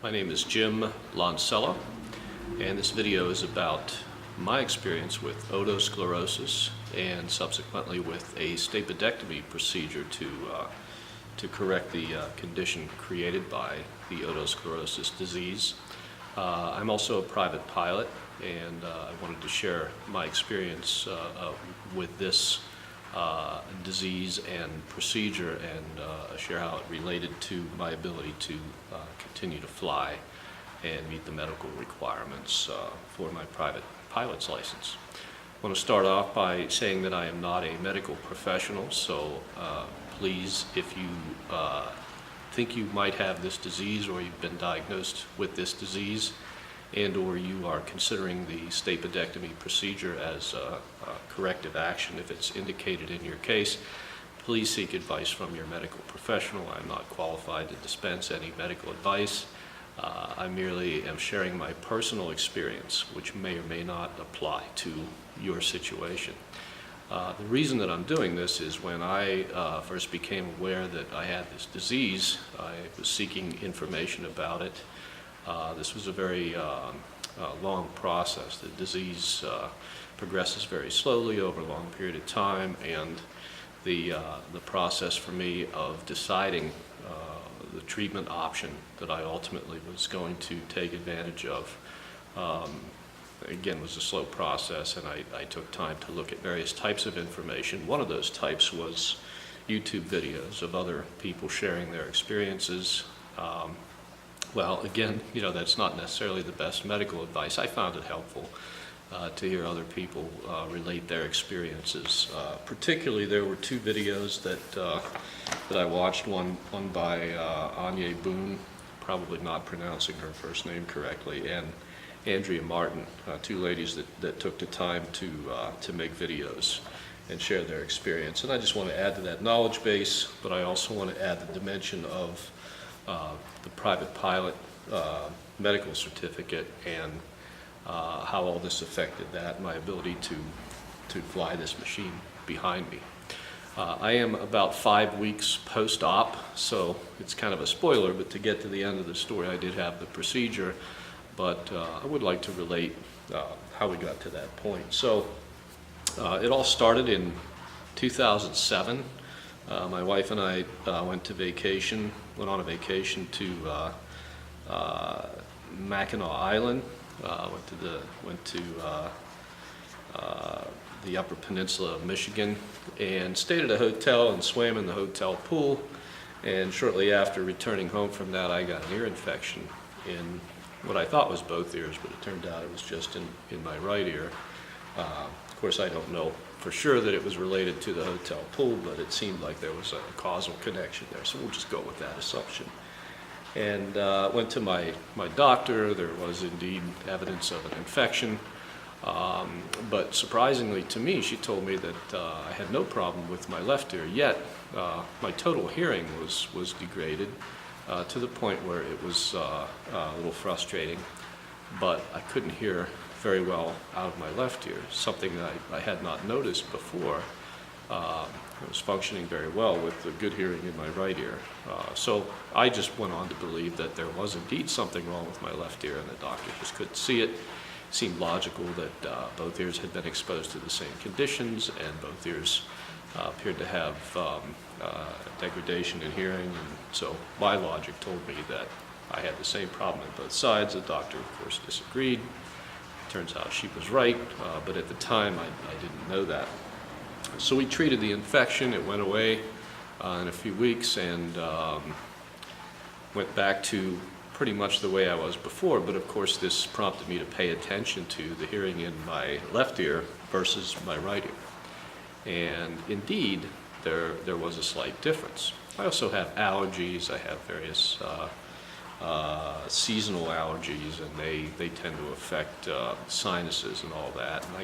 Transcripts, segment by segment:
My name is Jim Lancello, and this video is about my experience with otosclerosis and subsequently with a stapedectomy procedure to correct the condition created by the otosclerosis disease. I'm also a private pilot, and I wanted to share my experience with this disease and procedure and share how it related to my ability to continue to fly and meet the medical requirements for my private pilot's license. I want to start off by saying that I am not a medical professional, so please, if you think you might have this disease or you've been diagnosed with this disease and or you are considering the stapedectomy procedure as a corrective action, if it's indicated in your case, please seek advice from your medical professional. I'm not qualified to dispense any medical advice. I merely am sharing my personal experience, which may or may not apply to your situation. The reason that I'm doing this is when I first became aware that I had this disease, I was seeking information about it. This was a very long process. The disease progresses very slowly over a long period of time, and the process for me of deciding the treatment option that I ultimately was going to take advantage of again was a slow process, and I took time to look at various types of information. One of those types was YouTube videos of other people sharing their experiences. Well, again, that's not necessarily the best medical advice. I found it helpful to hear other people relate their experiences. Particularly, there were two videos that I watched. One by Anya Boone, probably not pronouncing her first name correctly, and Andrea Martin, two ladies that took the time to make videos and share their experience. And I just want to add to that knowledge base, but I also want to add the dimension of the private pilot medical certificate and how all this affected that, my ability to fly this machine behind me. I am about 5 weeks post-op, so it's kind of a spoiler, but to get to the end of the story, I did have the procedure, but I would like to relate how we got to that point. So it all started in 2007. My wife and I went on a vacation to Mackinac Island. Went to the Upper Peninsula of Michigan and stayed at a hotel and swam in the hotel pool. And shortly after returning home from that, I got an ear infection in what I thought was both ears, but it turned out it was just in my right ear. Of course, I don't know for sure that it was related to the hotel pool, but it seemed like there was a causal connection there, so we'll just go with that assumption. And went to my doctor. There was indeed evidence of an infection, but surprisingly to me, she told me that I had no problem with my left ear, yet my total hearing was degraded to the point where it was a little frustrating, but I couldn't hear very well out of my left ear, something that I had not noticed before. I was functioning very well with the good hearing in my right ear. So I just went on to believe that there was indeed something wrong with my left ear, and the doctor just couldn't see it. It seemed logical that both ears had been exposed to the same conditions, and both ears appeared to have degradation in hearing, and so my logic told me that I had the same problem on both sides. The doctor, of course, disagreed. Turns out she was right, but at the time I didn't know that. So we treated the infection. It went away in a few weeks and went back to pretty much the way I was before, but of course this prompted me to pay attention to the hearing in my left ear versus my right ear. And indeed, there was a slight difference. I also have allergies. I have various seasonal allergies, and they tend to affect sinuses and all that. And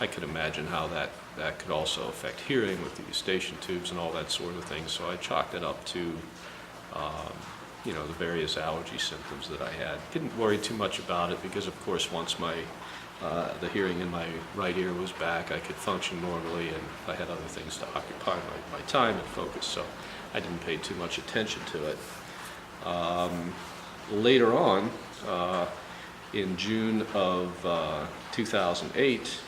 I could imagine how that could also affect hearing with the eustachian tubes and all that sort of thing. So I chalked it up to the various allergy symptoms that I had. Didn't worry too much about it because, of course, once the hearing in my right ear was back, I could function normally, and I had other things to occupy my time and focus. So I didn't pay too much attention to it. later on, in June of 2008,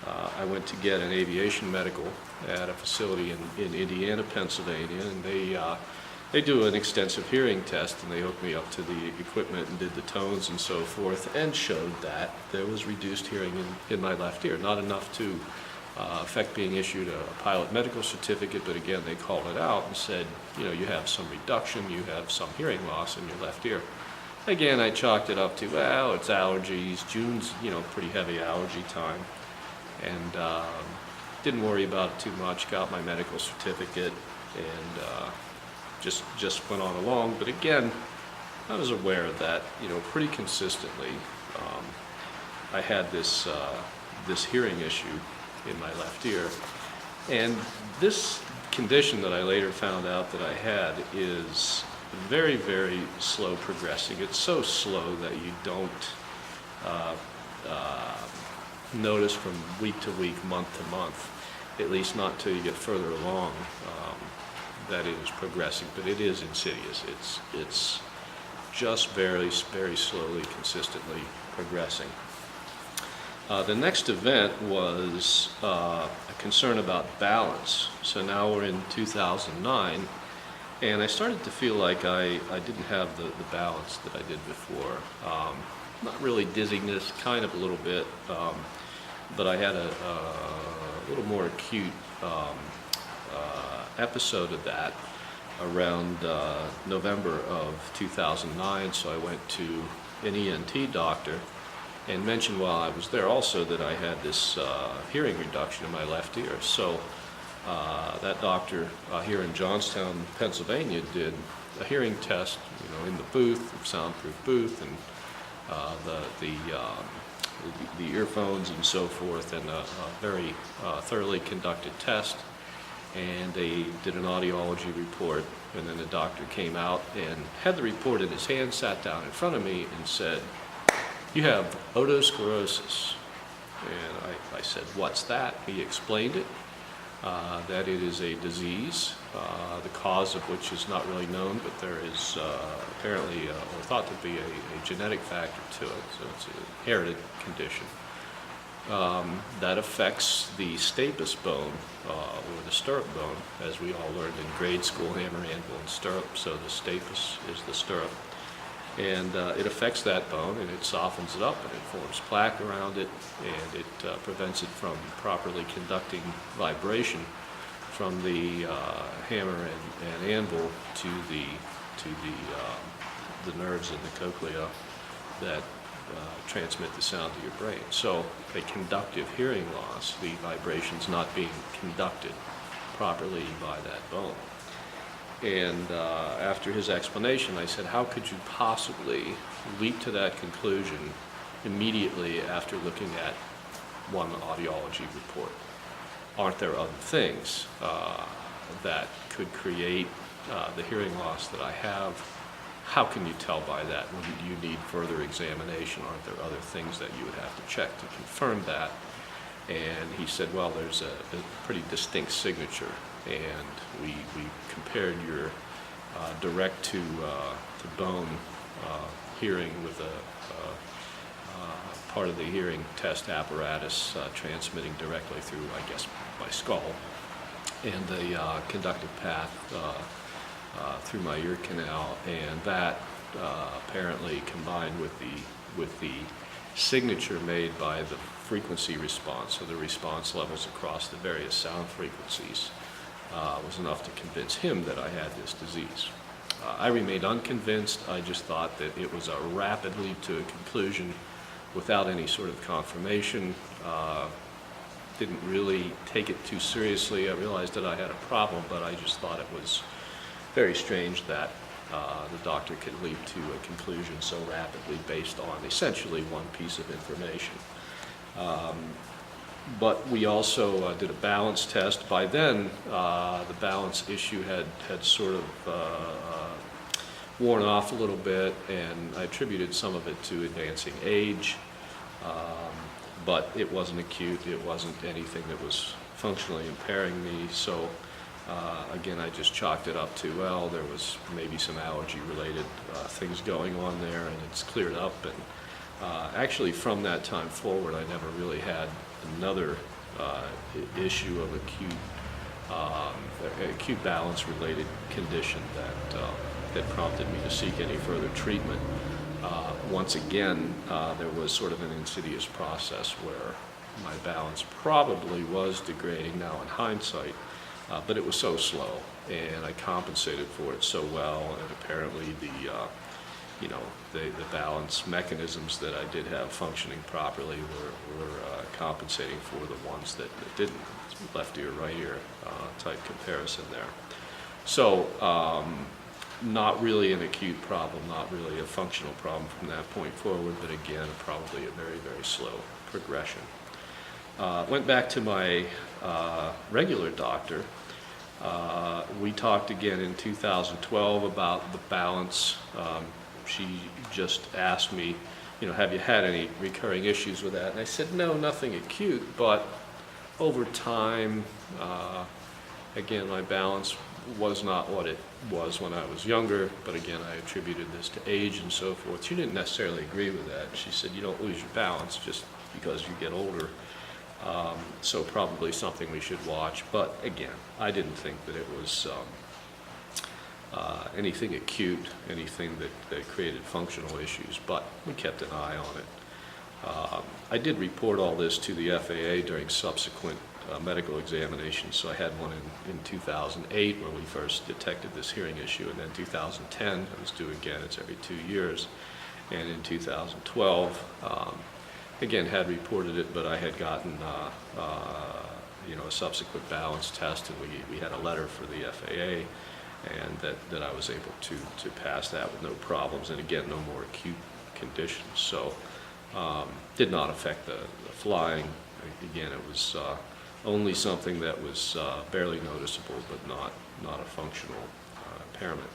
I went to get an aviation medical at a facility in Indiana, Pennsylvania, and they do an extensive hearing test, and they hooked me up to the equipment and did the tones and so forth, and showed that there was reduced hearing in my left ear. Not enough to affect being issued a pilot medical certificate, but again, they called it out and said, you know, you have some reduction, you have some hearing loss in your left ear. Again, I chalked it up to, well, it's allergies. June's, you know, pretty heavy allergy time. And didn't worry about it too much, got my medical certificate, and just went on along. But again, I was aware of that, you know, pretty consistently. I had this hearing issue in my left ear. And this condition that I later found out that I had is very, very slow progressing. It's so slow that you don't notice from week to week, month to month, at least not till you get further along, that it is progressing. But it is insidious. It's just very, very slowly, consistently progressing. The next event was a concern about balance. So now we're in 2009, and I started to feel like I didn't have the balance that I did before. Not really dizziness, kind of a little bit, but I had a little more acute episode of that around November of 2009, so I went to an ENT doctor and mentioned while I was there also that I had this hearing reduction in my left ear. So that doctor here in Johnstown, Pennsylvania, did a hearing test, you know, in the booth, soundproof booth, and the earphones and so forth, and a very thoroughly conducted test. And they did an audiology report, and then the doctor came out and had the report in his hand, sat down in front of me, and said, "You have otosclerosis." And I said, "What's that?" He explained it, that it is a disease, the cause of which is not really known, but there is apparently, or thought to be, a genetic factor to it, so it's an inherited condition. That affects the stapes bone, or the stirrup bone, as we all learned in grade school, hammer, anvil, and stirrup. So the stapes is the stirrup. And it affects that bone, and it softens it up, and it forms plaque around it, and it prevents it from properly conducting vibration from the hammer and anvil to the nerves in the cochlea that transmit the sound to your brain. So a conductive hearing loss, the vibrations not being conducted properly by that bone. And after his explanation, I said, how could you possibly leap to that conclusion immediately after looking at one audiology report? Aren't there other things that could create the hearing loss that I have? How can you tell by that? Wouldn't you need further examination? Aren't there other things that you would have to check to confirm that? And he said, well, there's a pretty distinct signature, and we compared your direct to bone hearing with a part of the hearing test apparatus transmitting directly through, I guess, my skull, and the conductive path through my ear canal, and that apparently combined with the signature made by the frequency response, so the response levels across the various sound frequencies, was enough to convince him that I had this disease. I remained unconvinced. I just thought that it was a rapid leap to a conclusion without any sort of confirmation. Didn't really take it too seriously. I realized that I had a problem, but I just thought it was very strange that the doctor could leap to a conclusion so rapidly based on essentially one piece of information. But we also did a balance test. By then, the balance issue had sort of worn off a little bit, and I attributed some of it to advancing age, but it wasn't acute. It wasn't anything that was functionally impairing me. So Again, I just chalked it up to, well, there was maybe some allergy-related things going on there, and it's cleared up. And actually, from that time forward, I never really had another issue of acute balance-related condition that prompted me to seek any further treatment. Once again, there was sort of an insidious process where my balance probably was degrading now in hindsight, but it was so slow, and I compensated for it so well, and apparently the balance mechanisms that I did have functioning properly were compensating for the ones that didn't. Left ear, right ear type comparison there. So not really an acute problem, not really a functional problem from that point forward, but again, probably a very, very slow progression. Went back to my regular doctor. We talked again in 2012 about the balance. She just asked me, have you had any recurring issues with that? And I said, no, nothing acute, but over time, again, my balance was not what it was when I was younger, but again, I attributed this to age and so forth. She didn't necessarily agree with that. She said, you don't lose your balance just because you get older. So probably something we should watch. But again, I didn't think that it was anything acute, anything that created functional issues, but we kept an eye on it. I did report all this to the FAA during subsequent medical examinations. So I had one in 2008 where we first detected this hearing issue, and then 2010, I was due again, it's every 2 years. And in 2012, again, had reported it, but I had gotten a subsequent balance test, and we had a letter for the FAA, and that I was able to pass that with no problems, and again, no more acute conditions. So did not affect the flying. Again, it was only something that was barely noticeable, but not a functional impairment.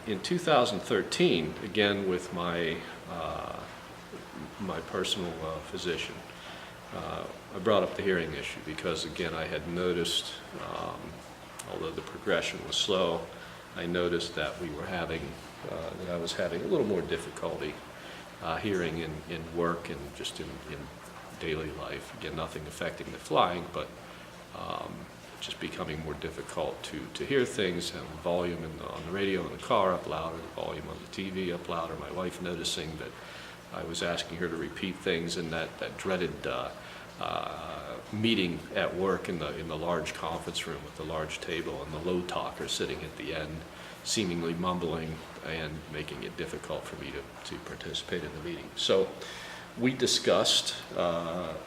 In 2013, again with my personal physician, I brought up the hearing issue because, again, I had noticed, although the progression was slow, I noticed that that I was having a little more difficulty hearing in work and just in daily life. Again, nothing affecting the flying, but just becoming more difficult to hear things, and the volume on the radio in the car up louder, the volume on the TV up louder, my wife noticing that I was asking her to repeat things, and that dreaded meeting at work in the large conference room with the large table and the low talker sitting at the end, seemingly mumbling and making it difficult for me to participate in the meeting. So we discussed,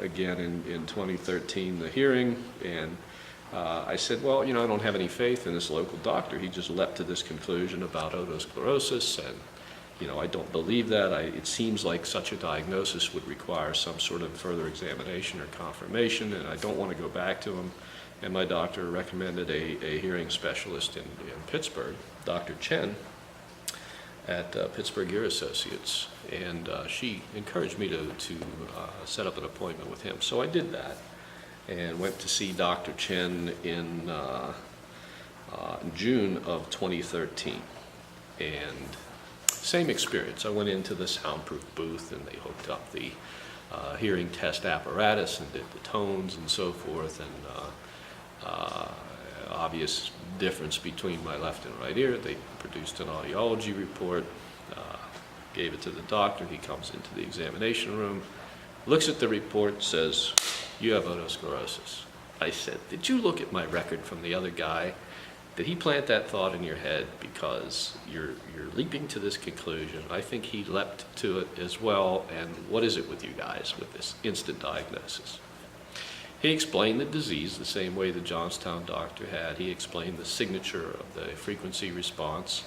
again in 2013, the hearing, and I said, well, I don't have any faith in this local doctor. He just leapt to this conclusion about otosclerosis, and I don't believe that. It seems like such a diagnosis would require some sort of further examination or confirmation, and I don't want to go back to him. And my doctor recommended a hearing specialist in Pittsburgh, Dr. Chen, at Pittsburgh Ear Associates, and she encouraged me to set up an appointment with him. So I did that and went to see Dr. Chen in June of 2013. And same experience. I went into the soundproof booth, and they hooked up the hearing test apparatus and did the tones and so forth, and obvious difference between my left and right ear. They produced an audiology report, gave it to the doctor. He comes into the examination room, looks at the report, says, "You have otosclerosis." I said, "Did you look at my record from the other guy? Did he plant that thought in your head? Because you're leaping to this conclusion. I think he leapt to it as well, and what is it with you guys with this instant diagnosis?" He explained the disease the same way the Johnstown doctor had. He explained the signature of the frequency response.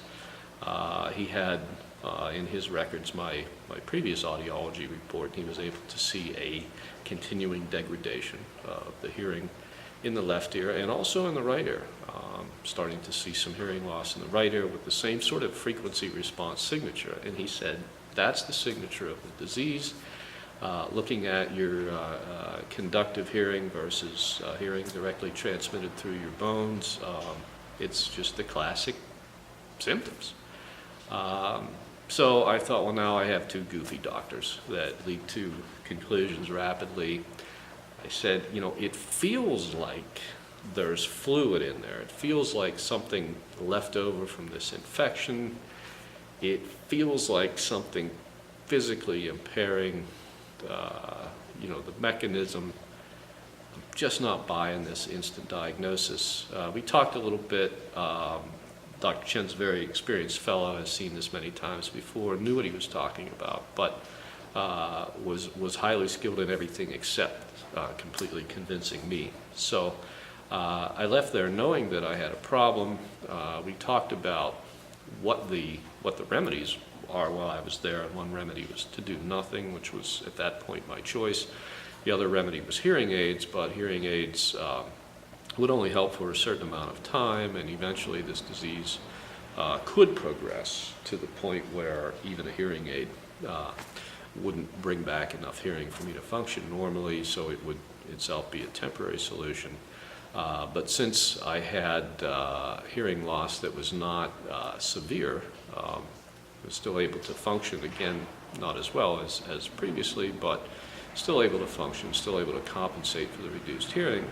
He had in his records my previous audiology report. He was able to see a continuing degradation of the hearing in the left ear and also in the right ear, starting to see some hearing loss in the right ear with the same sort of frequency response signature. And he said, that's the signature of the disease. looking at your conductive hearing versus hearing directly transmitted through your bones. It's just the classic symptoms. So I thought, well, now I have two goofy doctors that lead to conclusions rapidly. I said, you know, it feels like there's fluid in there. It feels like something left over from this infection. It feels like something physically impairing, you know, the mechanism. I'm just not buying this instant diagnosis. We talked a little bit. Dr. Chen's a very experienced fellow, has seen this many times before, knew what he was talking about, but was highly skilled in everything except completely convincing me. So I left there knowing that I had a problem. We talked about what the remedies are while I was there, and one remedy was to do nothing, which was at that point my choice. The other remedy was hearing aids, but hearing aids would only help for a certain amount of time, and eventually this disease could progress to the point where even a hearing aid wouldn't bring back enough hearing for me to function normally, so it would itself be a temporary solution. But since I had hearing loss that was not severe, I was still able to function, again, not as well as previously, but still able to function, still able to compensate for the reduced hearing.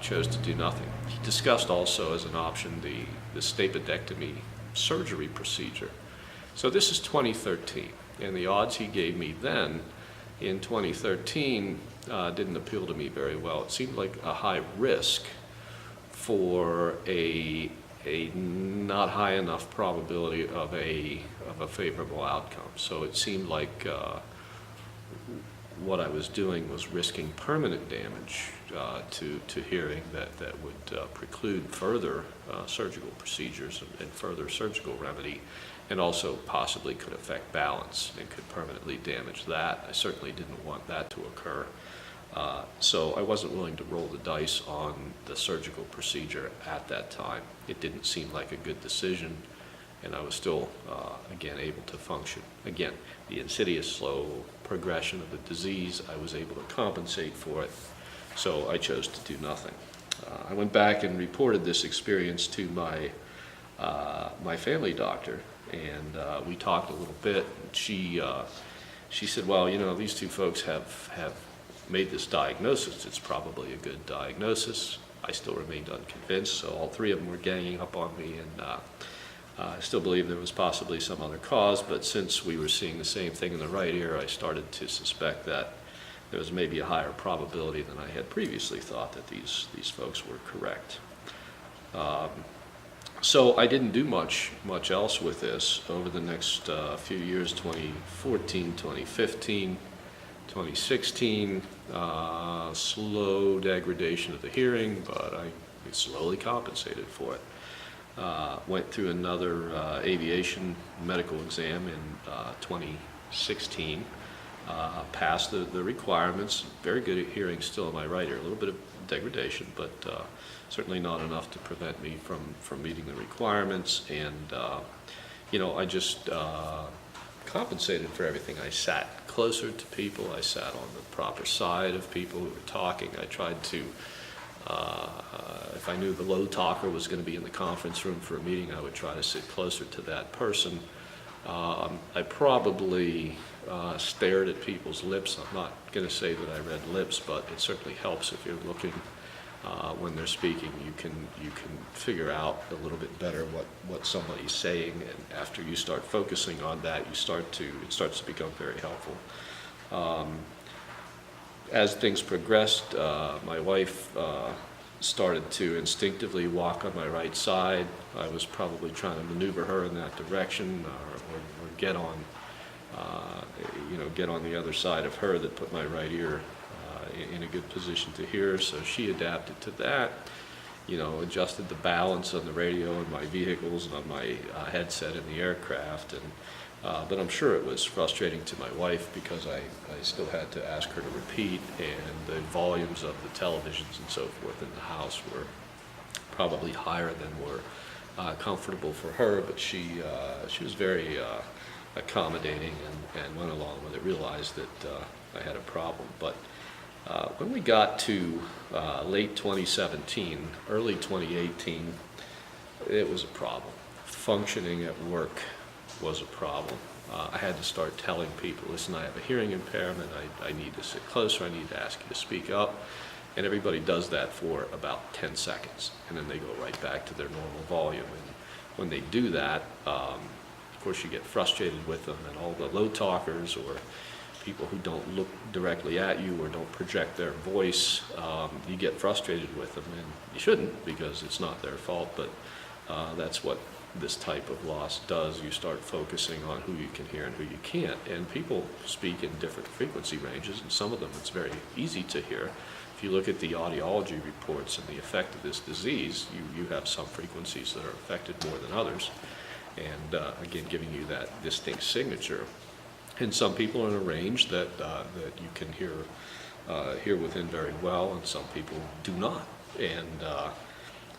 Chose to do nothing. He discussed also as an option the stapedectomy surgery procedure. So this is 2013, and the odds he gave me then in 2013 didn't appeal to me very well. It seemed like a high risk for a not high enough probability of a favorable outcome. So it seemed like what I was doing was risking permanent damage to hearing that would preclude further surgical procedures and further surgical remedy, and also possibly could affect balance and could permanently damage that. I certainly didn't want that to occur. So I wasn't willing to roll the dice on the surgical procedure at that time. It didn't seem like a good decision, and I was still, again, able to function. Again, the insidious, slow progression of the disease, I was able to compensate for it, so I chose to do nothing. I went back and reported this experience to my family doctor, and we talked a little bit. She said, well, you know, these two folks have made this diagnosis. It's probably a good diagnosis. I still remained unconvinced, so all three of them were ganging up on me, and I still believe there was possibly some other cause, but since we were seeing the same thing in the right ear, I started to suspect that there was maybe a higher probability than I had previously thought that these folks were correct. So I didn't do much else with this over the next few years, 2014, 2015, 2016, slow degradation of the hearing, but I slowly compensated for it. Went through another aviation medical exam in 2016, passed the requirements, very good at hearing still in my right ear, a little bit of degradation, but certainly not enough to prevent me from meeting the requirements, and you know, I just compensated for everything. I sat closer to people, I sat on the proper side of people who were talking. I tried to if I knew the low talker was going to be in the conference room for a meeting, I would try to sit closer to that person. I probably stared at people's lips. I'm not going to say that I read lips, but it certainly helps if you're looking when they're speaking. You can figure out a little bit better what somebody's saying, and after you start focusing on that, it starts to become very helpful. As things progressed, my wife started to instinctively walk on my right side. I was probably trying to maneuver her in that direction, or get on, get on the other side of her that put my right ear in a good position to hear. So she adapted to that, adjusted the balance on the radio in my vehicles and on my headset in the aircraft, and but I'm sure it was frustrating to my wife because I still had to ask her to repeat, and the volumes of the televisions and so forth in the house were probably higher than were comfortable for her, but she was very accommodating and went along with it, realized that I had a problem. But when we got to late 2017, early 2018, it was a problem. Functioning at work was a problem. I had to start telling people, listen, I have a hearing impairment, I need to sit closer, I need to ask you to speak up. And everybody does that for about 10 seconds, and then they go right back to their normal volume. And when they do that, of course you get frustrated with them, and all the low talkers or people who don't look directly at you or don't project their voice, you get frustrated with them, and you shouldn't, because it's not their fault, but that's what this type of loss does. You start focusing on who you can hear and who you can't, and people speak in different frequency ranges, and some of them it's very easy to hear. If you look at the audiology reports and the effect of this disease, you have some frequencies that are affected more than others, and again, giving you that distinct signature. And some people are in a range that you can hear within very well, and some people do not. And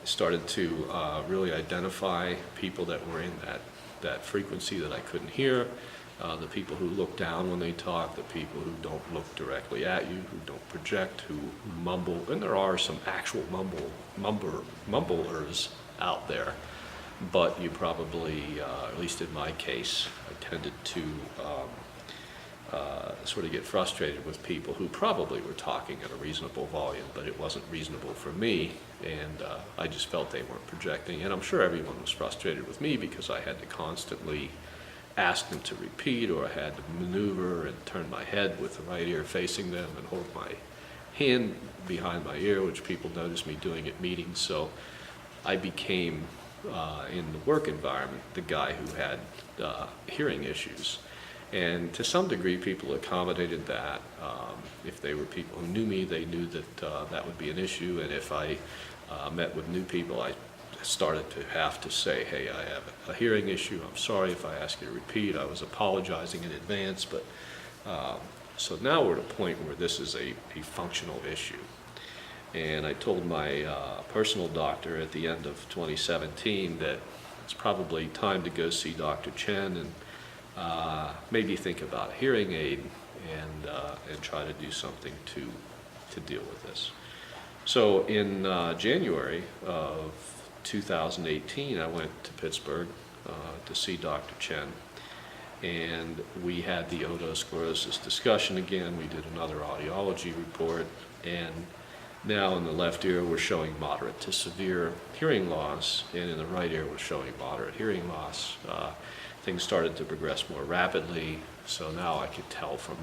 started to really identify people that were in that frequency that I couldn't hear, the people who look down when they talk, the people who don't look directly at you, who don't project, who mumble, and there are some actual mumblers out there, but you probably, at least in my case, I tended to sort of get frustrated with people who probably were talking at a reasonable volume, but it wasn't reasonable for me, and I just felt they weren't projecting. And I'm sure everyone was frustrated with me because I had to constantly ask them to repeat, or I had to maneuver and turn my head with the right ear facing them and hold my hand behind my ear, which people noticed me doing at meetings. So I became, in the work environment, the guy who had hearing issues. And to some degree, people accommodated that. If they were people who knew me, they knew that that would be an issue. And if I met with new people, I started to have to say, hey, I have a hearing issue. I'm sorry if I ask you to repeat. I was apologizing in advance. But so now we're at a point where this is a functional issue. And I told my personal doctor at the end of 2017 that it's probably time to go see Dr. Chen and maybe think about a hearing aid and try to do something to deal with this. So in January of 2018, I went to Pittsburgh to see Dr. Chen, and we had the otosclerosis discussion again. We did another audiology report, and now in the left ear we're showing moderate to severe hearing loss, and in the right ear we're showing moderate hearing loss. Things started to progress more rapidly, so now I could tell from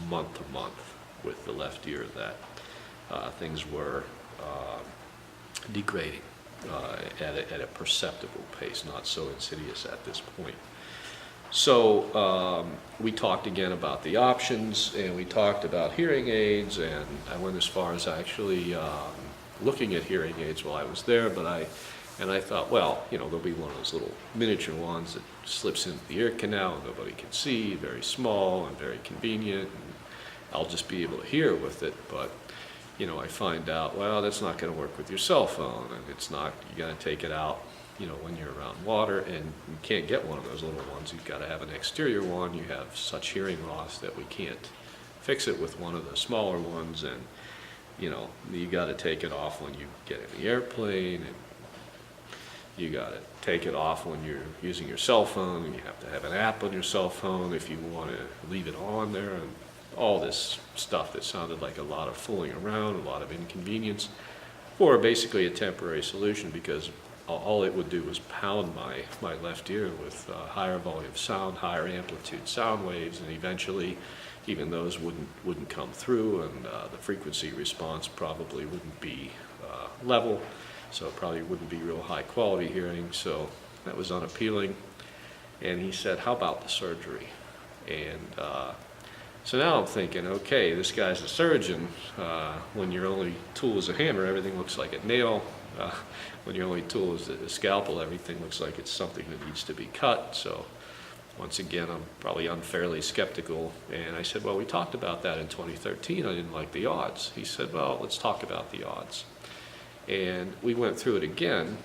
month to month with the left ear that things were degrading at a perceptible pace, not so insidious at this point. So we talked again about the options, and we talked about hearing aids, and I went as far as actually looking at hearing aids while I was there, but I thought, well, you know, there'll be one of those little miniature ones that slips into the ear canal and nobody can see, very small and very convenient, and I'll just be able to hear with it. But you know, I find out, well, that's not going to work with your cell phone, and it's not, you got to take it out, you know, when you're around water, and you can't get one of those little ones. You've got to have an exterior one. You have such hearing loss that we can't fix it with one of the smaller ones, and you know, you got to take it off when you get in the airplane, and you got to take it off when you're using your cell phone, and you have to have an app on your cell phone if you want to leave it on there, and all this stuff that sounded like a lot of fooling around, a lot of inconvenience, for basically a temporary solution, because all it would do was pound my left ear with higher volume sound, higher amplitude sound waves, and eventually even those wouldn't come through, and the frequency response probably wouldn't be level, so it probably wouldn't be real high quality hearing. So that was unappealing. And he said, how about the surgery? And so now I'm thinking, okay, this guy's a surgeon. When your only tool is a hammer, everything looks like a nail. When your only tool is a scalpel, everything looks like it's something that needs to be cut. So once again, I'm probably unfairly skeptical. And I said, well, we talked about that in 2013. I didn't like the odds. He said, well, let's talk about the odds. And we went through it again,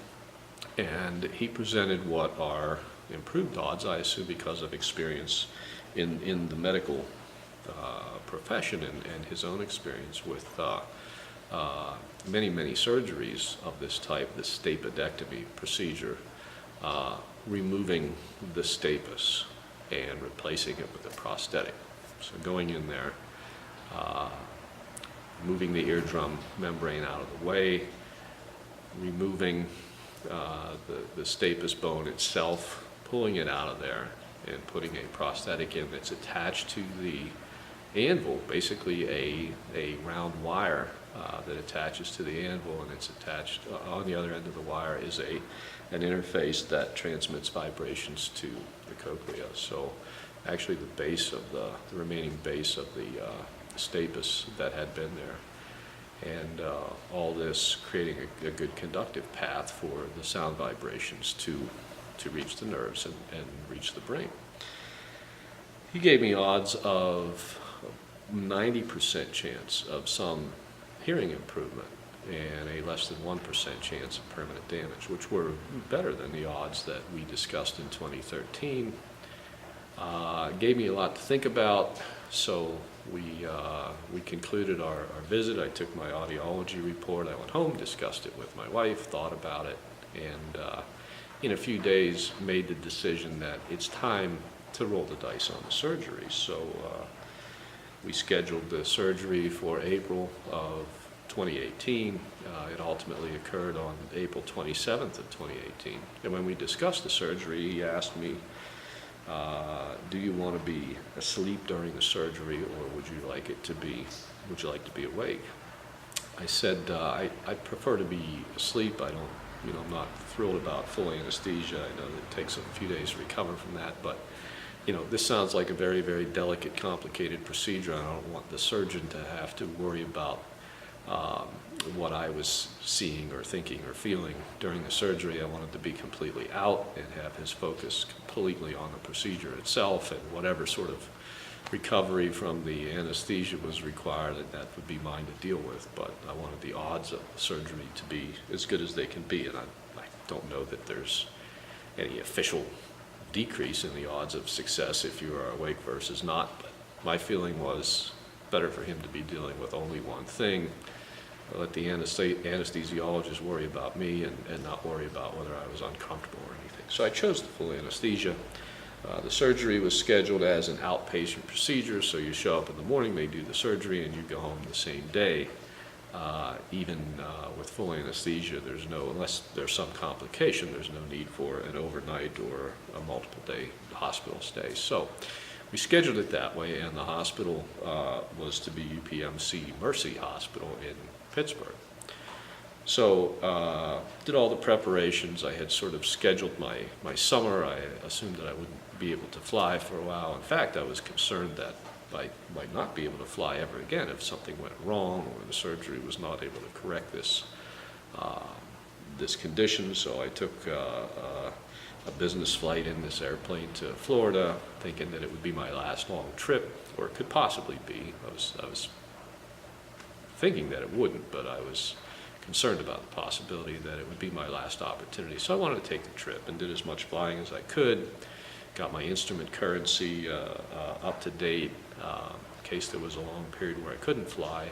and he presented what are improved odds, I assume because of experience in the medical profession and his own experience with many surgeries of this type, the stapedectomy procedure, removing the stapes and replacing it with a prosthetic. So going in there, moving the eardrum membrane out of the way, removing the stapes bone itself, pulling it out of there, and putting a prosthetic in that's attached to the anvil, basically a round wire that attaches to the anvil, and it's attached on the other end of the wire is an interface that transmits vibrations to the cochlea. So actually the base of the remaining base of the stapes that had been there, and all this creating a good conductive path for the sound vibrations to reach the nerves and reach the brain. He gave me odds of 90% chance of some hearing improvement and a less than 1% chance of permanent damage, which were better than the odds that we discussed in 2013. Gave me a lot to think about, so we concluded our visit. I took my audiology report, I went home, discussed it with my wife, thought about it, and in a few days made the decision that it's time to roll the dice on the surgery. So we scheduled the surgery for April of 2018. It ultimately occurred on April 27th of 2018. And when we discussed the surgery, he asked me, do you want to be asleep during the surgery, or would you like to be awake? I said, I prefer to be asleep. I'm not thrilled about full anesthesia. I know that it takes a few days to recover from that, but this sounds like a very delicate, complicated procedure. I don't want the surgeon to have to worry about what I was seeing or thinking or feeling during the surgery. I wanted to be completely out and have his focus completely on the procedure itself, and whatever sort of recovery from the anesthesia was required, that would be mine to deal with. But I wanted the odds of the surgery to be as good as they can be, and I don't know that there's any official decrease in the odds of success if you are awake versus not, but my feeling was better for him to be dealing with only one thing. Let the anesthesiologist worry about me and not worry about whether I was uncomfortable or anything. So I chose the full anesthesia. The surgery was scheduled as an outpatient procedure, so you show up in the morning, they do the surgery, and you go home the same day. Even with full anesthesia, unless there's some complication, there's no need for an overnight or a multiple day hospital stay. So we scheduled it that way, and the hospital was to be UPMC Mercy Hospital in Pittsburgh. So did all the preparations. I had sort of scheduled my summer. I assumed that I wouldn't be able to fly for a while. In fact, I was concerned that I might not be able to fly ever again if something went wrong or the surgery was not able to correct this condition. So I took a business flight in this airplane to Florida, thinking that it would be my last long trip, or it could possibly be. I was thinking that it wouldn't, but I was concerned about the possibility that it would be my last opportunity. So I wanted to take the trip and did as much flying as I could, got my instrument currency up to date in case there was a long period where I couldn't fly.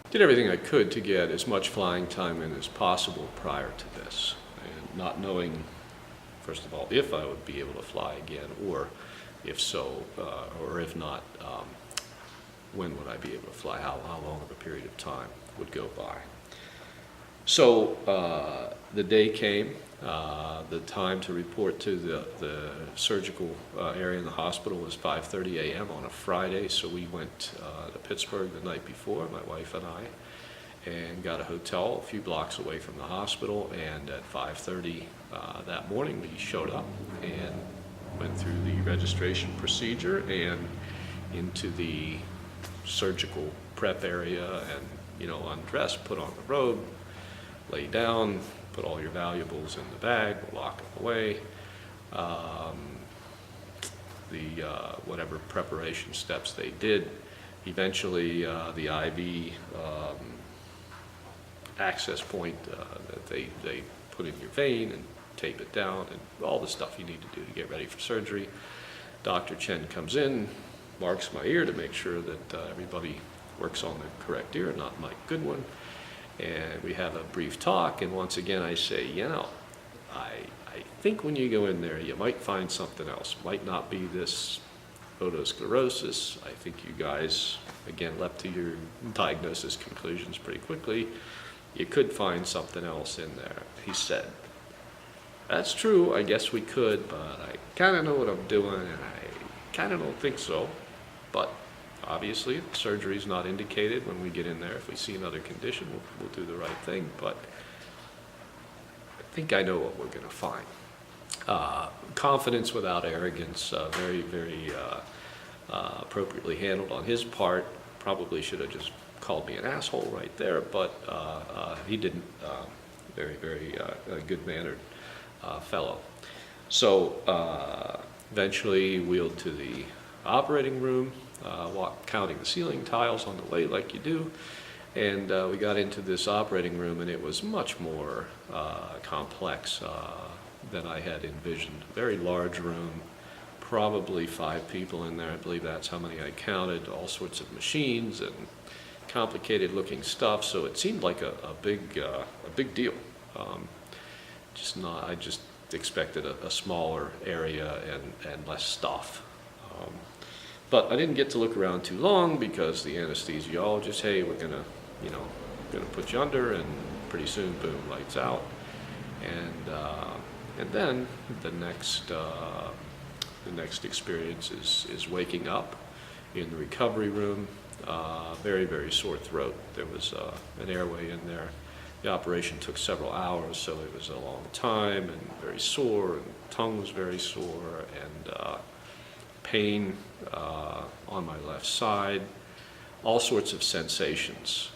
Did everything I could to get as much flying time in as possible prior to this, and not knowing, first of all, if I would be able to fly again, or if so, or if not, when would I be able to fly, how long of a period of time would go by. So the day came, the time to report to the surgical area in the hospital was 5:30 a.m. on a Friday, so we went to Pittsburgh the night before, my wife and I, and got a hotel a few blocks away from the hospital, and at 5:30 that morning we showed up and went through the registration procedure and into the surgical prep area, and undress, put on the robe, lay down, put all your valuables in the bag, lock them away. Whatever preparation steps they did, eventually the IV access point that they put in your vein and tape it down, and all the stuff you need to do to get ready for surgery. Dr. Chen comes in, marks my ear to make sure that everybody works on the correct ear, not my good one. And we have a brief talk, and once again I say, you know, I think when you go in there, you might find something else. Might not be this otosclerosis. I think you guys, again, leapt to your diagnosis conclusions pretty quickly. You could find something else in there. He said, that's true, I guess we could, but I kind of know what I'm doing, and I kind of don't think so. But obviously, surgery is not indicated when we get in there. If we see another condition, we'll do the right thing. But I think I know what we're going to find. Confidence without arrogance, very, very appropriately handled on his part. Probably should have just called me an asshole right there, but he didn't. Very, very good-mannered fellow. So eventually wheeled to the operating room, counting the ceiling tiles on the way like you do. And we got into this operating room, and it was much more complex than I had envisioned. Very large room, probably 5 people in there. I believe that's how many I counted. All sorts of machines and complicated looking stuff. So it seemed like a big deal. I just expected a smaller area and less stuff. But I didn't get to look around too long because the anesthesiologist, hey, we're gonna put you under, and pretty soon, boom, lights out. And then the next experience is waking up in the recovery room. Very, very sore throat. There was an airway in there. The operation took several hours, so it was a long time, and very sore, and tongue was very sore, and pain on my left side, all sorts of sensations.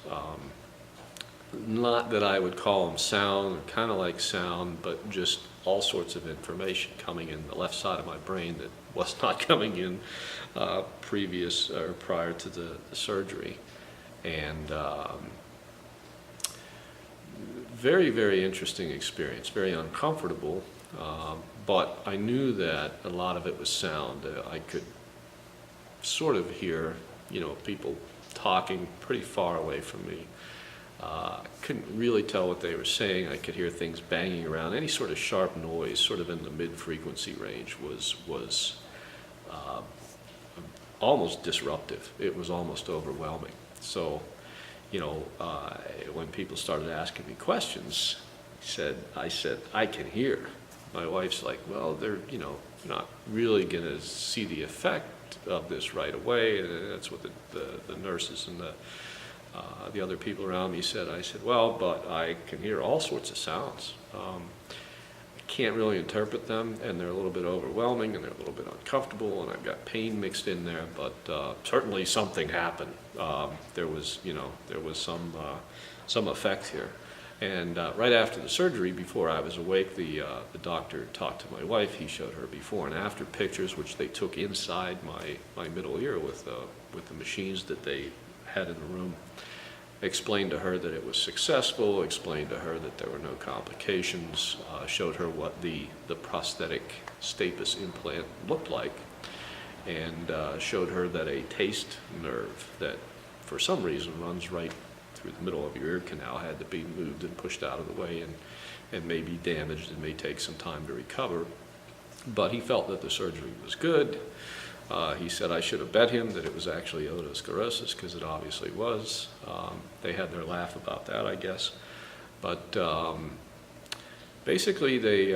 Not that I would call them sound, kind of like sound, but just all sorts of information coming in the left side of my brain that was not coming in prior to the surgery. And very, very interesting experience, very uncomfortable, but I knew that a lot of it was sound. I could sort of hear, people talking pretty far away from me. Couldn't really tell what they were saying. I could hear things banging around. Any sort of sharp noise, sort of in the mid-frequency range, was almost disruptive. It was almost overwhelming. So, when people started asking me questions, I said, I can hear. My wife's like, well, they're, not really going to see the effect of this right away. And that's what the nurses and the other people around me said. I said, well, but I can hear all sorts of sounds. I can't really interpret them, and they're a little bit overwhelming, and they're a little bit uncomfortable, and I've got pain mixed in there, but certainly something happened. There was some effect here. And right after the surgery, before I was awake, the doctor talked to my wife. He showed her before and after pictures, which they took inside my middle ear with the machines that they had in the room. Explained to her that it was successful, explained to her that there were no complications, showed her what the prosthetic stapes implant looked like, and showed her that a taste nerve that for some reason runs right through the middle of your ear canal had to be moved and pushed out of the way, and may be damaged and may take some time to recover. But he felt that the surgery was good. He said I should have bet him that it was actually otosclerosis, because it obviously was. They had their laugh about that, I guess. But basically they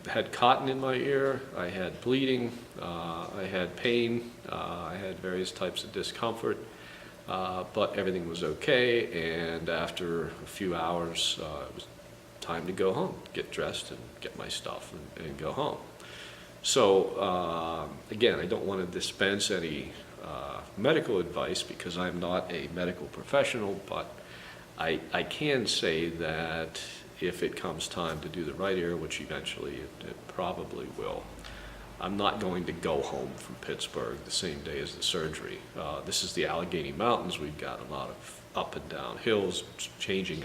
had cotton in my ear, I had bleeding, I had pain, I had various types of discomfort, but everything was okay, and after a few hours it was time to go home, get dressed and get my stuff and go home. So again, I don't want to dispense any medical advice because I'm not a medical professional, but I can say that if it comes time to do the right ear, which eventually it probably will, I'm not going to go home from Pittsburgh the same day as the surgery. This is the Allegheny Mountains. We've got a lot of up and down hills, changing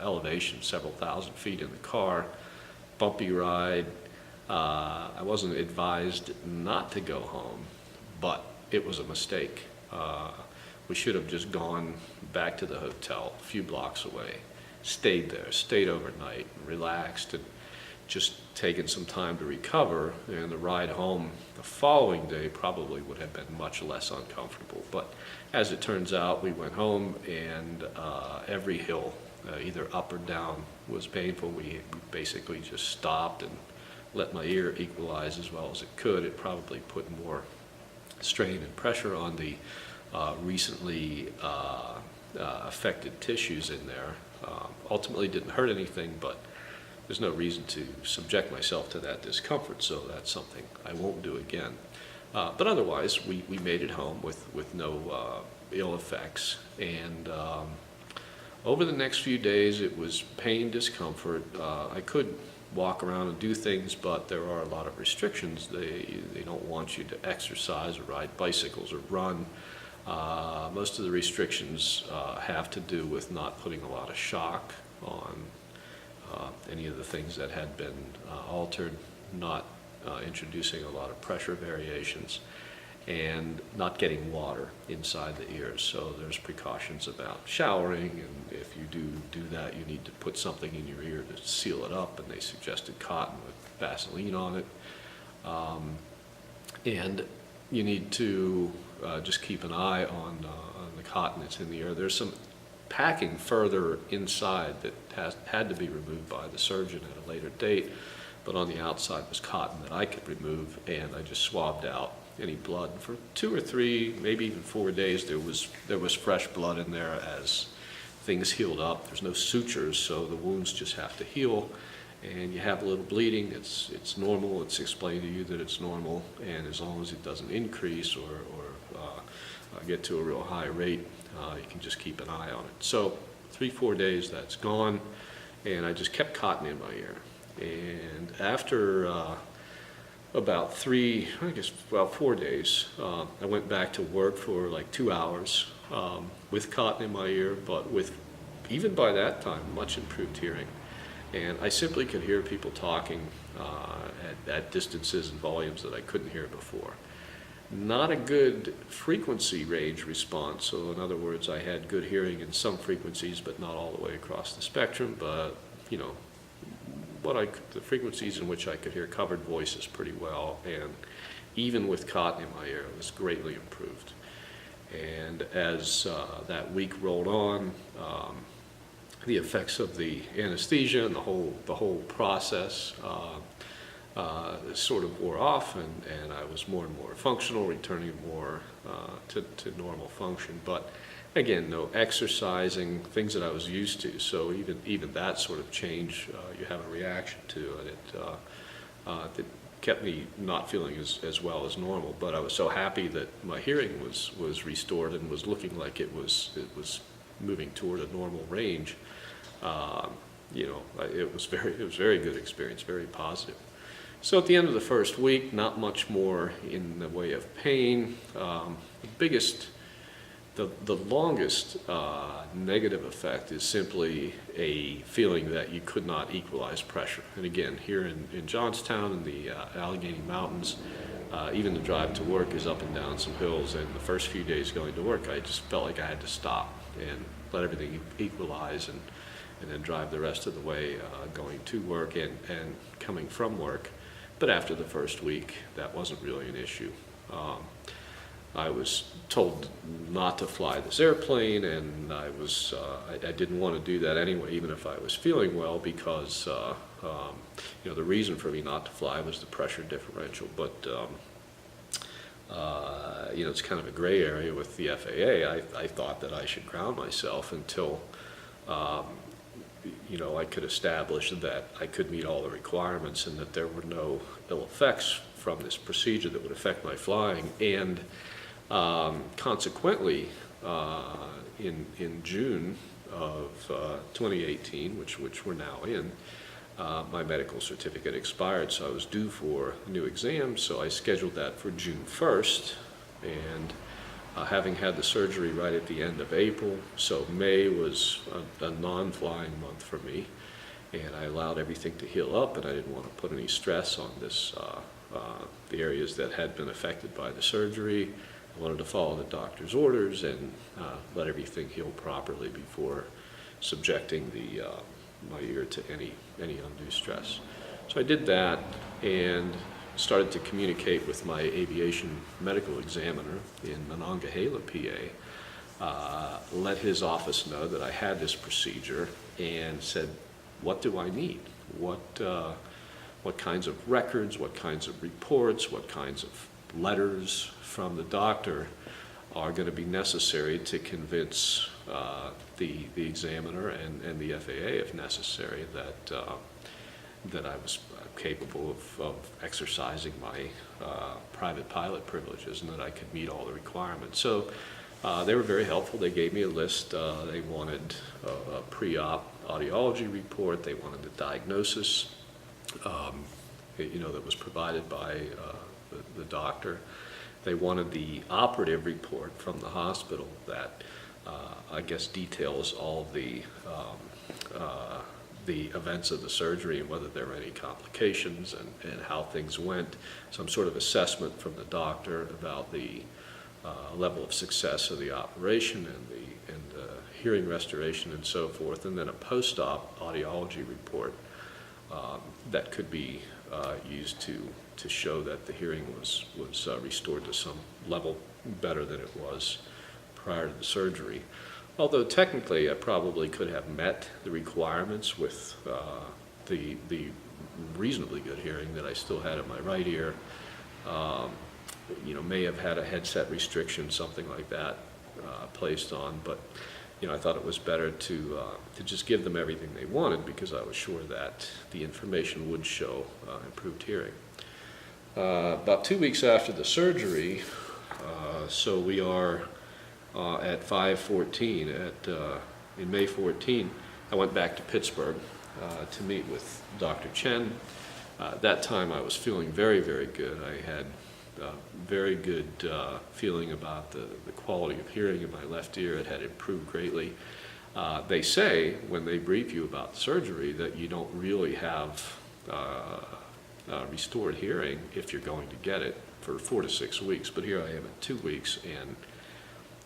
elevation several thousand feet in the car. bumpy ride. I wasn't advised not to go home, but it was a mistake. We should have just gone back to the hotel a few blocks away, stayed there, stayed overnight, relaxed, and just taken some time to recover, and the ride home the following day probably would have been much less uncomfortable. But as it turns out, we went home, and every hill, either up or down, was painful. We basically just stopped and let my ear equalize as well as it could. It probably put more strain and pressure on the recently affected tissues in there. Ultimately didn't hurt anything, but there's no reason to subject myself to that discomfort, so that's something I won't do again. But otherwise, we made it home with no ill effects. And over the next few days, it was pain, discomfort. I could walk around and do things, but there are a lot of restrictions. They don't want you to exercise or ride bicycles or run. Most of the restrictions have to do with not putting a lot of shock on any of the things that had been altered, not introducing a lot of pressure variations, and not getting water inside the ears. So there's precautions about showering, and if you do that, you need to put something in your ear to seal it up, and they suggested cotton with Vaseline on it. And you need to just keep an eye on the cotton that's in the ear. There's some packing further inside that had to be removed by the surgeon at a later date, but on the outside was cotton that I could remove, and I just swabbed out any blood. For 2 or 3, maybe even 4 days, there was fresh blood in there as things healed up. There's no sutures, so the wounds just have to heal, and you have a little bleeding. It's normal. It's explained to you that it's normal, and as long as it doesn't increase or get to a real high rate, you can just keep an eye on it. So 3-4 days, that's gone, and I just kept cotton in my ear. And after about 4 days, I went back to work for like 2 hours with cotton in my ear, but with, even by that time, much improved hearing. And I simply could hear people talking at distances and volumes that I couldn't hear before. Not a good frequency range response. So in other words, I had good hearing in some frequencies, but not all the way across the spectrum. But, you know, the frequencies in which I could hear covered voices pretty well, and even with cotton in my ear, it was greatly improved. And as that week rolled on, the effects of the anesthesia and the whole process sort of wore off, and I was more and more functional, returning more to normal function. But again, no exercising, things that I was used to. So even that sort of change, you have a reaction to, and it kept me not feeling as well as normal. But I was so happy that my hearing was restored and was looking like it was moving toward a normal range. You know, it was very good experience, very positive. So at the end of the first week, not much more in the way of pain. The longest negative effect is simply a feeling that you could not equalize pressure. And again, here in Johnstown in the Allegheny Mountains, even the drive to work is up and down some hills, and the first few days going to work, I just felt like I had to stop and let everything equalize, and then drive the rest of the way going to work and coming from work. But after the first week, that wasn't really an issue. I was told not to fly this airplane, and I didn't want to do that anyway, even if I was feeling well, because you know, the reason for me not to fly was the pressure differential. But you know, it's kind of a gray area with the FAA. I thought that I should ground myself until you know, I could establish that I could meet all the requirements and that there were no ill effects from this procedure that would affect my flying. And consequently, in June of 2018, which we're now in, my medical certificate expired, so I was due for a new exam, so I scheduled that for June 1st, and having had the surgery right at the end of April, so May was a non-flying month for me. and I allowed everything to heal up, and I didn't want to put any stress on the areas that had been affected by the surgery. I wanted to follow the doctor's orders and let everything heal properly before subjecting my ear to any undue stress. So I did that and started to communicate with my aviation medical examiner in Monongahela, PA, let his office know that I had this procedure and said, what do I need? What kinds of records, what kinds of reports, what kinds of letters from the doctor are going to be necessary to convince the examiner and the FAA, if necessary, that I was capable of exercising my private pilot privileges and that I could meet all the requirements. So they were very helpful. They gave me a list. They wanted a pre-op audiology report. They wanted the diagnosis, that was provided by the doctor. They wanted the operative report from the hospital that I guess details all the events of the surgery and whether there were any complications and how things went. Some sort of assessment from the doctor about the level of success of the operation and the hearing restoration and so forth, and then a post-op audiology report that could be used to show that the hearing was restored to some level better than it was prior to the surgery. Although technically I probably could have met the requirements with the reasonably good hearing that I still had in my right ear. May have had a headset restriction, something like that, placed on, but I thought it was better to just give them everything they wanted because I was sure that the information would show improved hearing. About 2 weeks after the surgery, so we are at 5/14, in May 14, I went back to Pittsburgh to meet with Dr. Chen. At that time I was feeling very, very good. I had very good feeling about the quality of hearing in my left ear. It had improved greatly. They say when they brief you about surgery that you don't really have restored hearing if you're going to get it for 4 to 6 weeks, but here I am at 2 weeks and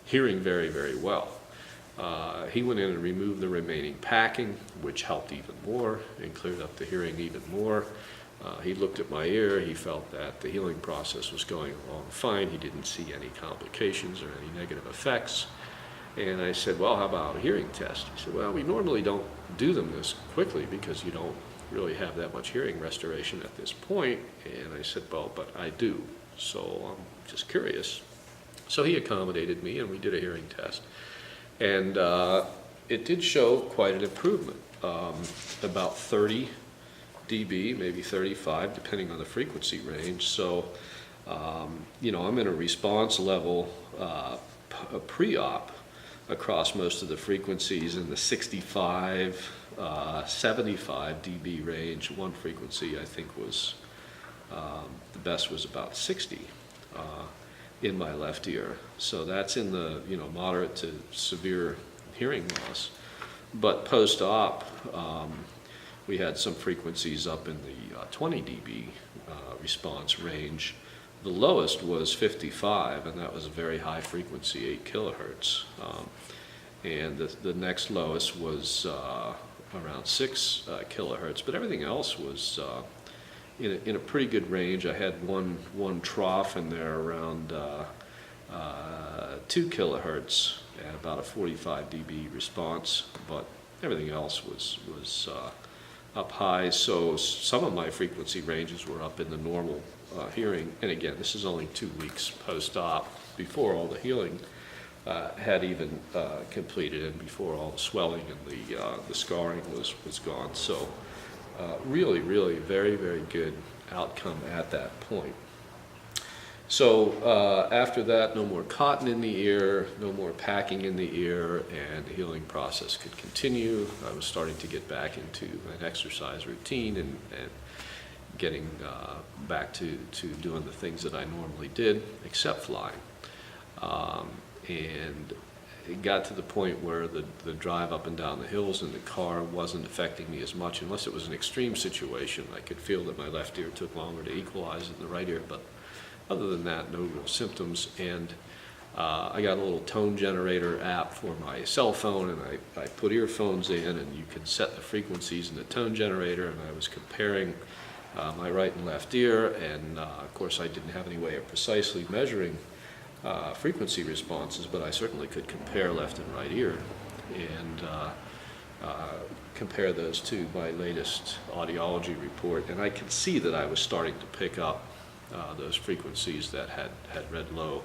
hearing very, very well. He went in and removed the remaining packing, which helped even more and cleared up the hearing even more. He looked at my ear. He felt that the healing process was going along fine. He didn't see any complications or any negative effects. And I said, well, how about a hearing test? He said, well, we normally don't do them this quickly because you don't really have that much hearing restoration at this point. And I said, well, but I do. So I'm just curious. So he accommodated me and we did a hearing test. And it did show quite an improvement, about 30 dB, maybe 35, depending on the frequency range. So, I'm in a response level pre-op across most of the frequencies in the 65, 75 dB range. One frequency I think was, the best was about 60 in my left ear. So that's in the, moderate to severe hearing loss. But post-op, we had some frequencies up in the 20 dB response range. The lowest was 55, and that was a very high frequency, 8 kilohertz. And the next lowest was around 6 kilohertz, but everything else was in a pretty good range. I had one trough in there around 2 kilohertz at about a 45 dB response, but everything else was up high. So some of my frequency ranges were up in the normal hearing. And again, this is only 2 weeks post-op, before all the healing had even completed and before all the swelling and the scarring was gone. So really, really very, very good outcome at that point. So after that, no more cotton in the ear, no more packing in the ear, and the healing process could continue. I was starting to get back into an exercise routine and getting back to doing the things that I normally did, except flying. And it got to the point where the drive up and down the hills in the car wasn't affecting me as much, unless it was an extreme situation. I could feel that my left ear took longer to equalize than the right ear, but other than that, no real symptoms. And I got a little tone generator app for my cell phone, and I put earphones in, and you can set the frequencies in the tone generator, and I was comparing my right and left ear, and of course I didn't have any way of precisely measuring frequency responses, but I certainly could compare left and right ear and compare those to my latest audiology report, and I could see that I was starting to pick up those frequencies that had read low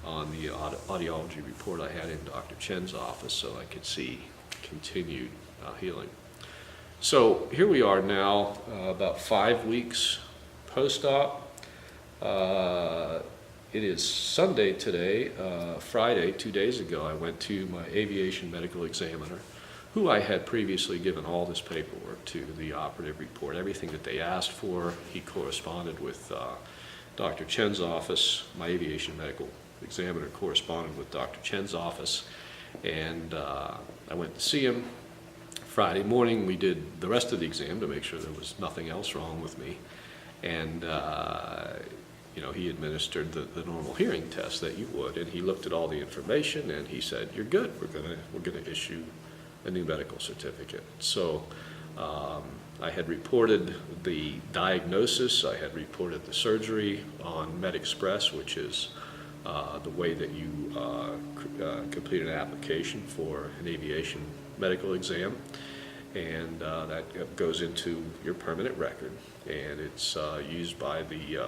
on the audiology report I had in Dr. Chen's office, so I could see continued healing. So here we are now, about 5 weeks post-op. It is Sunday today. Friday, 2 days ago, I went to my aviation medical examiner, who I had previously given all this paperwork to, the operative report, everything that they asked for. He corresponded with Dr. Chen's office. My aviation medical examiner corresponded with Dr. Chen's office, and I went to see him. Friday morning, we did the rest of the exam to make sure there was nothing else wrong with me, and he administered the normal hearing test that you would, and he looked at all the information and he said, "You're good. We're gonna issue a new medical certificate." So I had reported the diagnosis, I had reported the surgery on MedExpress, which is the way that you complete an application for an aviation medical exam, and that goes into your permanent record, and it's used by the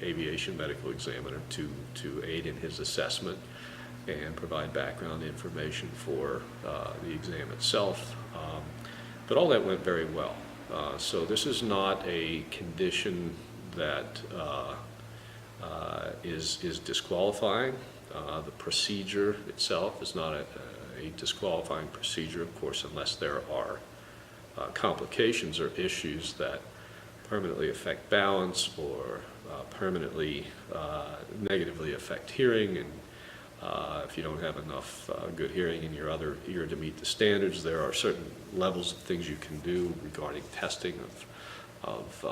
aviation medical examiner to aid in his assessment and provide background information for the exam itself. But all that went very well. So this is not a condition that is disqualifying. The procedure itself is not a disqualifying procedure, of course, unless there are complications or issues that permanently affect balance or permanently negatively affect hearing. And if you don't have enough good hearing in your other ear to meet the standards, there are certain levels of things you can do regarding testing of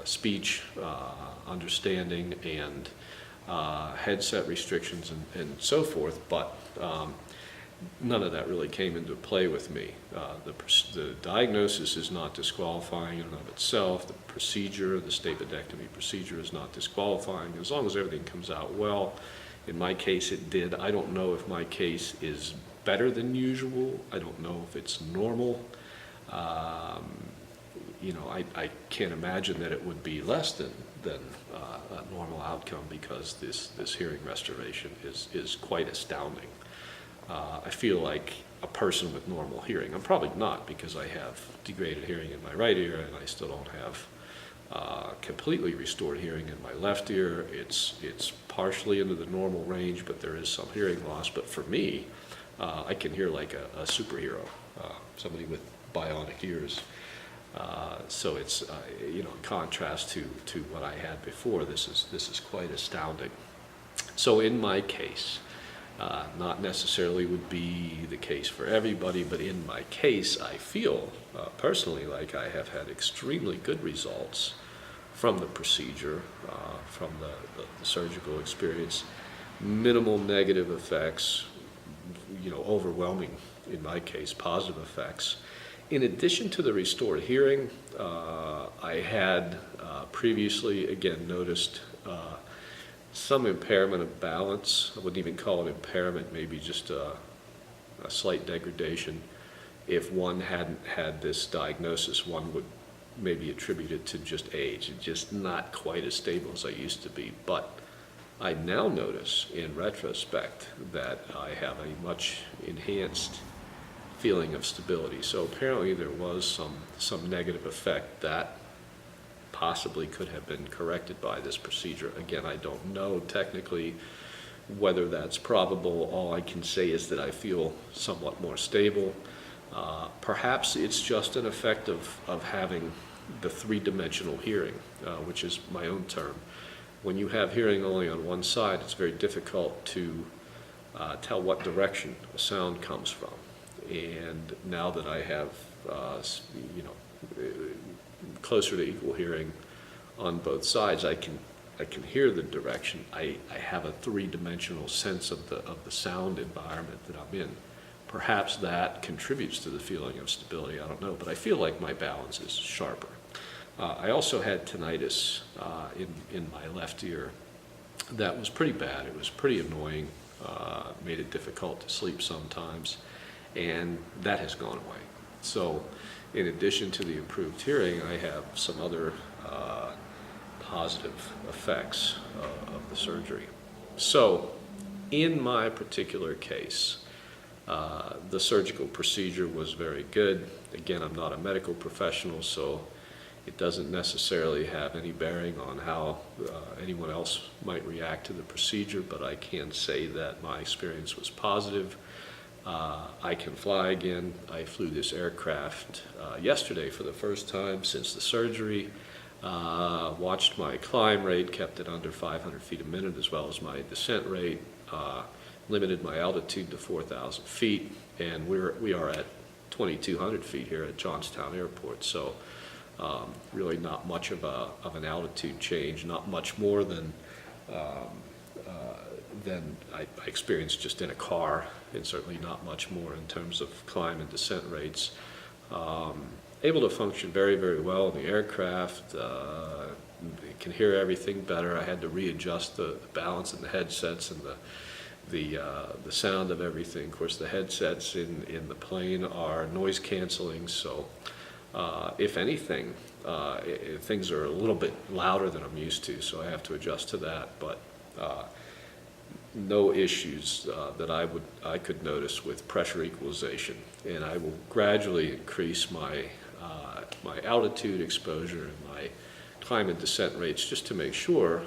speech, understanding, and headset restrictions and so forth, but none of that really came into play with me. The diagnosis is not disqualifying in and of itself. The procedure, the stapedectomy procedure, is not disqualifying as long as everything comes out well. In my case, it did. I don't know if my case is better than usual. I don't know if it's normal. I can't imagine that it would be less than a normal outcome, because this hearing restoration is quite astounding. I feel like a person with normal hearing. I'm probably not, because I have degraded hearing in my right ear, and I still don't have completely restored hearing in my left ear. It's partially into the normal range, but there is some hearing loss. But for me, I can hear like a superhero, somebody with bionic ears. So it's in contrast to what I had before. This is quite astounding. So in my case, not necessarily would be the case for everybody, but in my case, I feel personally like I have had extremely good results from the procedure, from the surgical experience. Minimal negative effects, overwhelming, in my case, positive effects. In addition to the restored hearing, I had previously, again, noticed some impairment of balance. I wouldn't even call it impairment, maybe just a slight degradation. If one hadn't had this diagnosis, one would maybe attribute it to just age. It's just not quite as stable as I used to be. But I now notice, in retrospect, that I have a much enhanced feeling of stability. So apparently there was some negative effect that possibly could have been corrected by this procedure. Again, I don't know technically whether that's probable. All I can say is that I feel somewhat more stable. Perhaps it's just an effect of having the three-dimensional hearing, which is my own term. When you have hearing only on one side, it's very difficult to tell what direction a sound comes from. And now that I have, closer to equal hearing on both sides, I can hear the direction. I have a three-dimensional sense of the sound environment that I'm in. Perhaps that contributes to the feeling of stability, I don't know, but I feel like my balance is sharper. I also had tinnitus in my left ear. That was pretty bad. It was pretty annoying, made it difficult to sleep sometimes, and that has gone away. So in addition to the improved hearing, I have some other positive effects of the surgery. So in my particular case, the surgical procedure was very good. Again, I'm not a medical professional, so it doesn't necessarily have any bearing on how anyone else might react to the procedure, but I can say that my experience was positive. I can fly again. I flew this aircraft yesterday for the first time since the surgery. Watched my climb rate, kept it under 500 feet a minute, as well as my descent rate. Limited my altitude to 4,000 feet, and we are at 2,200 feet here at Johnstown Airport. So really not much of an altitude change, not much more than I experienced just in a car, and certainly not much more in terms of climb and descent rates. Able to function very, very well in the aircraft. Can hear everything better. I had to readjust the balance in the headsets and the sound of everything. Of course, the headsets in the plane are noise canceling, so if anything, things are a little bit louder than I'm used to, so I have to adjust to that. But no issues that I could notice with pressure equalization, and I will gradually increase my altitude exposure and my climb and descent rates just to make sure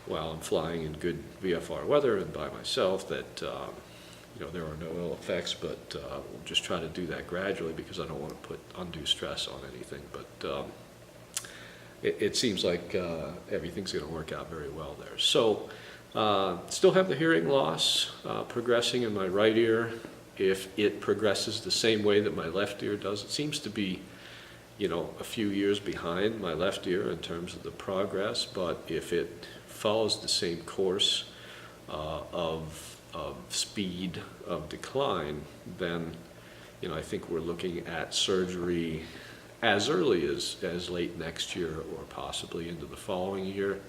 while I'm flying in good VFR weather and by myself that there are no ill effects, but we'll just try to do that gradually because I don't want to put undue stress on anything. But it seems like everything's going to work out very well there. So still have the hearing loss progressing in my right ear. If it progresses the same way that my left ear does, it seems to be a few years behind my left ear in terms of the progress, but if it follows the same course of speed of decline, then I think we're looking at surgery as early as late next year or possibly into the following year.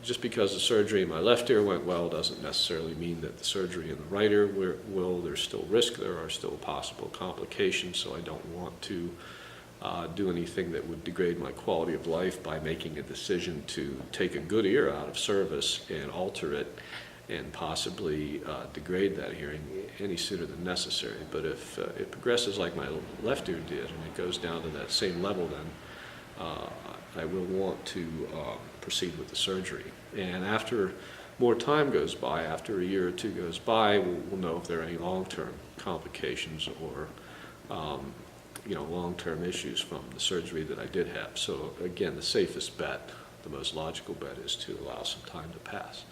Just because the surgery in my left ear went well doesn't necessarily mean that the surgery in the right ear will. There's still risk. There are still possible complications, so I don't want to do anything that would degrade my quality of life by making a decision to take a good ear out of service and alter it and possibly degrade that hearing any sooner than necessary. But if it progresses like my left ear did and it goes down to that same level, then I will want to proceed with the surgery. And after more time goes by, after a year or two goes by, we'll know if there are any long-term complications or long-term issues from the surgery that I did have. So again, the safest bet, the most logical bet, is to allow some time to pass.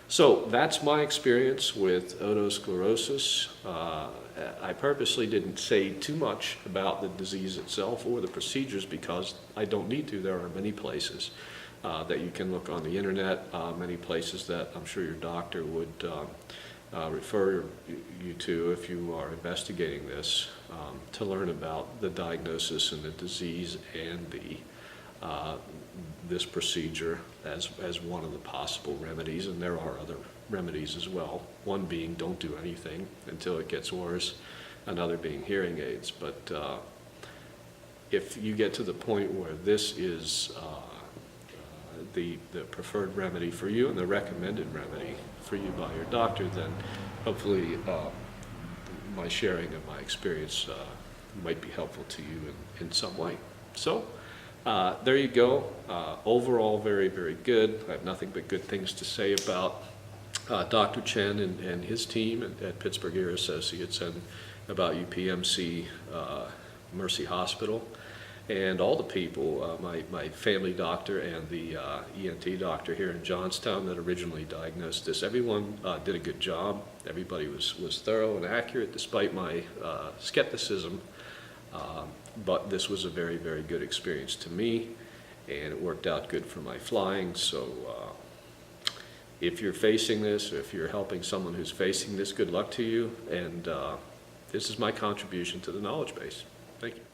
So that's my experience with otosclerosis. I purposely didn't say too much about the disease itself or the procedures because I don't need to. There are many places that you can look on the internet, many places that I'm sure your doctor would refer you to if you are investigating this to learn about the diagnosis and the disease and this procedure as one of the possible remedies, and there are other remedies as well. One being don't do anything until it gets worse, another being hearing aids. But if you get to the point where this is the preferred remedy for you and the recommended remedy for you by your doctor, then hopefully my sharing of my experience might be helpful to you in some way. So there you go. Overall, very, very good. I have nothing but good things to say about Dr. Chen and his team at Pittsburgh Ear Associates and about UPMC Mercy Hospital. and all the people, my family doctor and the ENT doctor here in Johnstown that originally diagnosed this. Everyone did a good job. Everybody was thorough and accurate despite my skepticism, but this was a very, very good experience to me, and it worked out good for my flying. So if you're facing this, or if you're helping someone who's facing this, good luck to you, and this is my contribution to the knowledge base. Thank you.